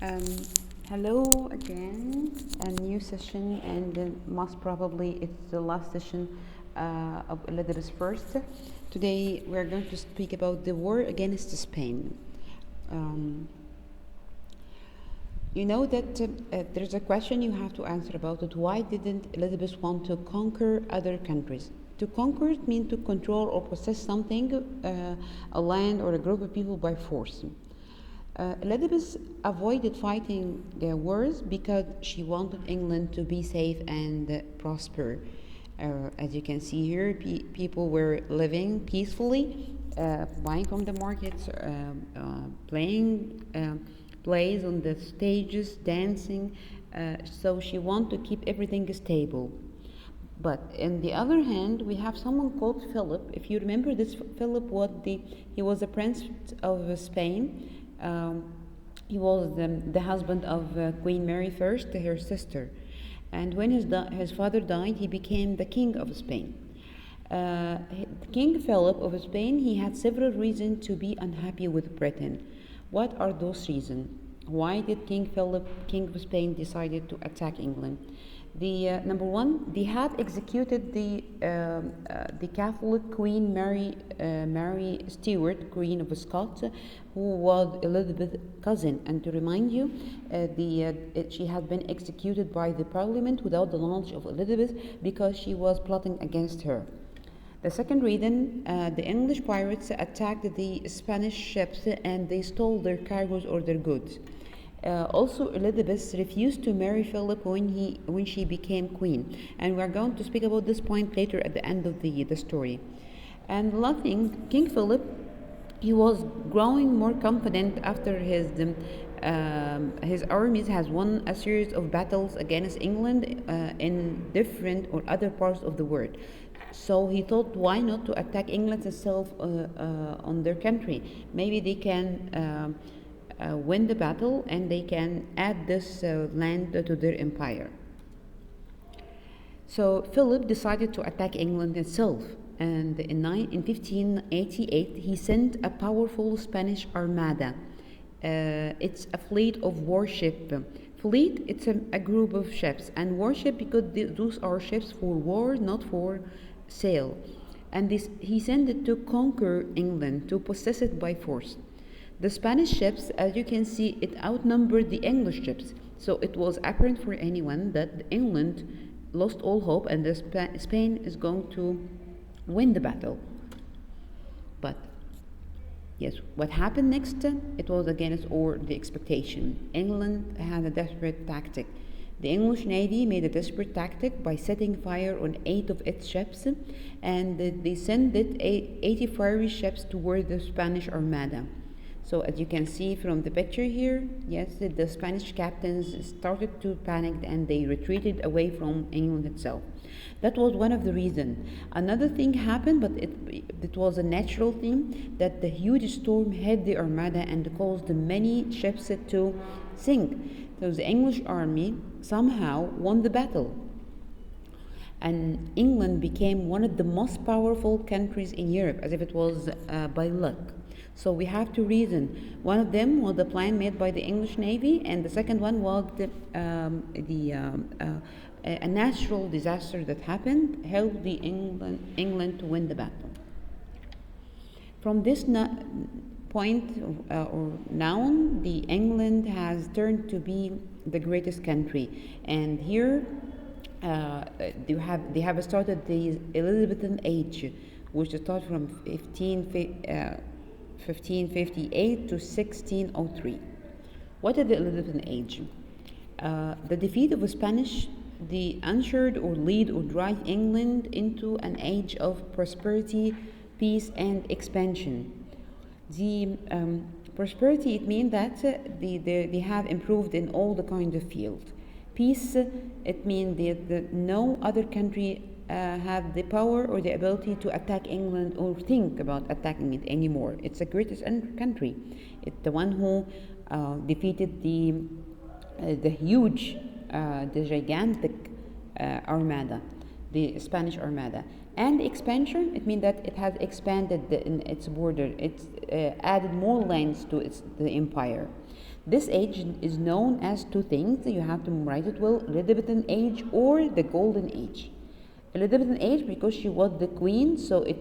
Um, Hello again, a new session, and most probably it's the last session of Elizabeth First. Today we're going to speak about the war against Spain. Um, you know that there's a question you have to answer about it. Why didn't Elizabeth want to conquer other countries? To conquer it means to control or possess something, a land or a group of people by force. Elizabeth avoided fighting wars because she wanted England to be safe and prosper. As you can see here, people were living peacefully, buying from the markets, playing plays on the stages, dancing. So she wanted to keep everything stable. But on the other hand, we have someone called Philip. If you remember, this Philip he was a prince of Spain. He was the husband of Queen Mary First, her sister. And when his father died, he became the king of Spain. King Philip of Spain, he had several reasons to be unhappy with Britain. What are those reasons? Why did King Philip, king of Spain, decided to attack England? The number one, they have executed the Catholic Queen Mary Stuart, Queen of Scots, who was Elizabeth's cousin. And to remind you, she had been executed by the Parliament without the knowledge of Elizabeth because she was plotting against her. The second reason, the English pirates attacked the Spanish ships and they stole their cargoes or their goods. Also, Elizabeth refused to marry Philip when she became queen, and we're going to speak about this point later at the end of the story. And the last thing, King Philip, he was growing more confident after his armies has won a series of battles against England in different or other parts of the world. So he thought, why not to attack England itself on their country? Maybe they can win the battle and they can add this land to their empire. So Philip decided to attack England itself, and in 1588 he sent a powerful Spanish Armada. It's a fleet of warship. Fleet, it's a group of ships, and warship because those are ships for war, not for sail. And he sent it to conquer England, to possess it by force. The Spanish ships, as you can see, it outnumbered the English ships, so it was apparent for anyone that England lost all hope and Spain is going to win the battle. But yes, what happened next? It was against all the expectation. England had a desperate tactic. The English Navy made a desperate tactic by setting fire on 8 of its ships, and they sent 80 fiery ships toward the Spanish Armada. So as you can see from the picture here, yes, the Spanish captains started to panic and they retreated away from England itself. That was one of the reasons. Another thing happened, but it was a natural thing, that the huge storm hit the Armada and caused many ships to sink. So the English army somehow won the battle. And England became one of the most powerful countries in Europe, as if it was by luck. So we have two reasons. One of them was the plan made by the English Navy, and the second one was a natural disaster that happened helped the England to win the battle. From this point or now, the England has turned to be the greatest country, and here they have started the Elizabethan age, which started from 1558 to 1603. What is the Elizabethan age? The defeat of the Spanish, they ushered or lead or drive England into an age of prosperity, peace, and expansion. The prosperity, it means that they have improved in all the kind of fields. Peace, it means that no other country have the power or the ability to attack England or think about attacking it anymore. It's the greatest country. It's the one who defeated the gigantic Armada, the Spanish Armada. And expansion, it means that it has expanded in its border. It's added more lands to the empire. This age is known as two things. You have to memorize it well: Elizabethan age or the Golden Age. Elizabethan age because she was the queen, so it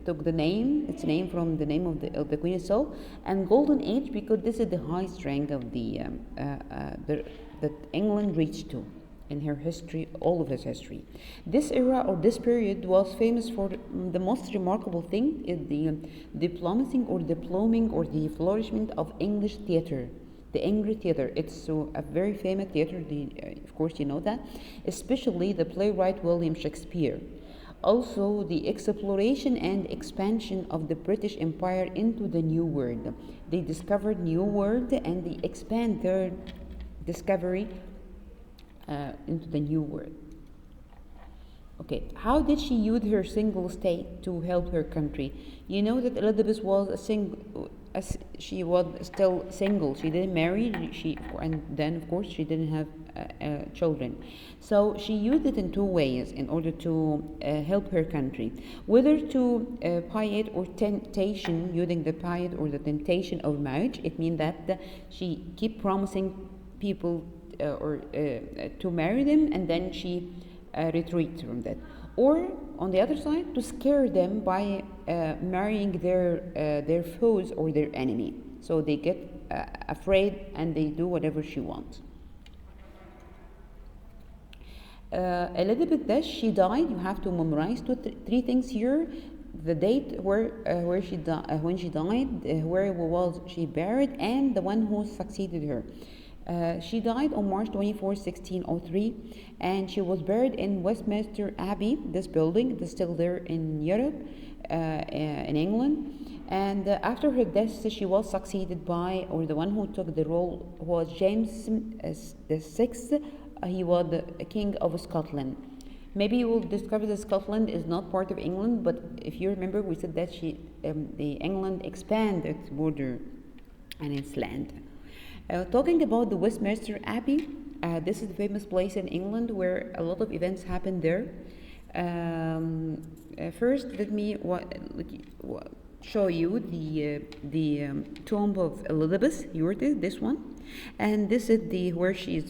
took its name from the name of the queen itself. And Golden Age because this is the highest rank of that England reached to in her history, all of its history. This era or this period was famous for the most remarkable thing is the diplomacy or the plumbing or the flourishment of English theater. The English theater, it's a very famous theater, of course you know that, especially the playwright William Shakespeare. Also, the exploration and expansion of the British Empire into the New World. They discovered New World and they expand their discovery into the New World. Okay, how did she use her single state to help her country? You know that Elizabeth was she was still single. She didn't marry. And then of course she didn't have children. So she used it in two ways in order to help her country, whether to piety or temptation, using the piety or the temptation of marriage. It means that she keep promising people to marry them, and then she retreat from that. Or on the other side, to scare them by marrying their foes or their enemy, so they get afraid and they do whatever she wants. Elizabeth, she died. You have to memorize three things here: the date where she when she died, where was she buried, and the one who succeeded her. She died on March 24, 1603, and she was buried in Westminster Abbey, this building. It is still there in Europe, in England. And after her death, she was succeeded by, or the one who took the role was James VI. He was the King of Scotland. Maybe you will discover that Scotland is not part of England, but if you remember, we said that the England expanded its border and its land. Talking about the Westminster Abbey, this is the famous place in England where a lot of events happen there. First, let me show you the tomb of Elizabeth. This one, and this is where she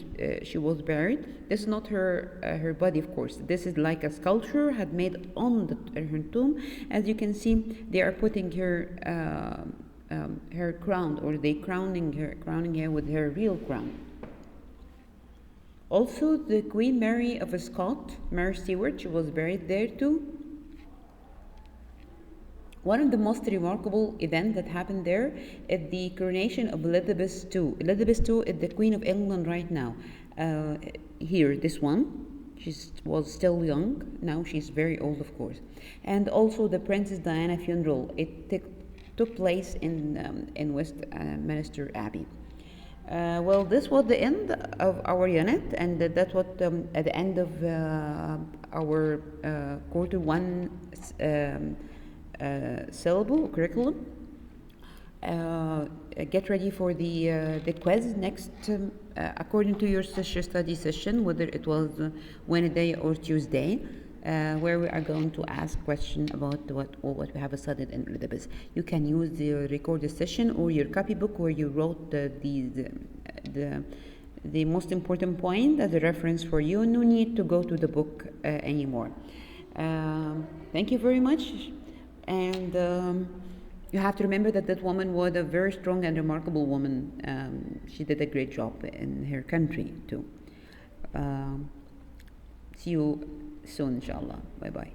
was buried. This is not her body, of course. This is like a sculpture had made on her tomb. As you can see, they are putting her crown, or they crowning her with her real crown. Also, the Queen Mary of Scots, Mary Stuart, she was buried there too. One of the most remarkable events that happened there is the coronation of Elizabeth II. Elizabeth II is the Queen of England right now. Here, this one. She was still young. Now she's very old, of course. And also the Princess Diana funeral. It took place in Westminster Abbey. Well, this was the end of our unit, and that's what at the end of our quarter one syllable curriculum. Get ready for the quiz next, according to your study session, whether it was Wednesday or Tuesday. Where we are going to ask questions about what we have studied in Elizabeth. You can use the recorded session or your copybook where you wrote the most important point as a reference for you. No need to go to the book anymore. Thank you very much, and you have to remember that woman was a very strong and remarkable woman. She did a great job in her country too. See you soon, inshallah. Bye bye.